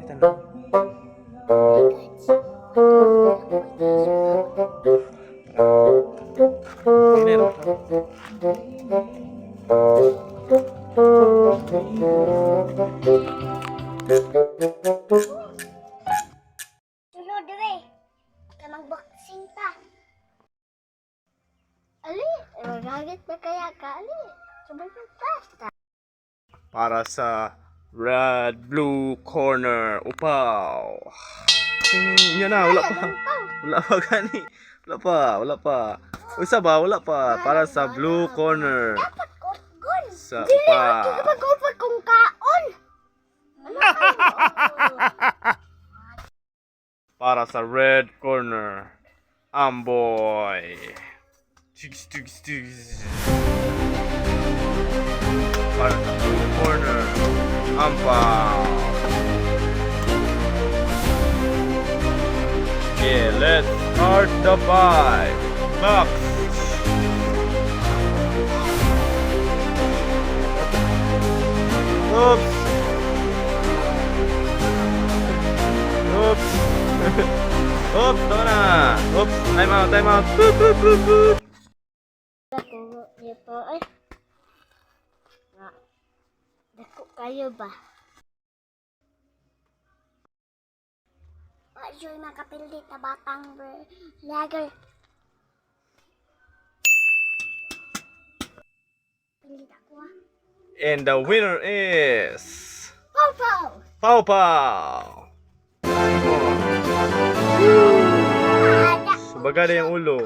tanong. Minero. Sunod dire. Ka mag-boxing ta. Ali, magagit ba kaya ka? Ali, sabay ka basta. Para sa red, blue corner. Upaw. Yan na, wala pa. Wala pa gani. Wala pa. Usa ba? Wala pa. Para sa blue corner. Dapat gun. Sa Dili, upa. ako kapag kung kaon. Ano kayo? Para sa red corner. Amboy. Tigs. Para sa blue corner. Ampaw. Okay, let's start the fight. Box. Oops. Oops, tama na. Oops, time out. Boop. Dako dito ay. Dako kayo ba? Ayoy makapildi ta batang lager. Pilit ako ah. And the winner is Pow! Pau. Ada. Subagada yung ulo.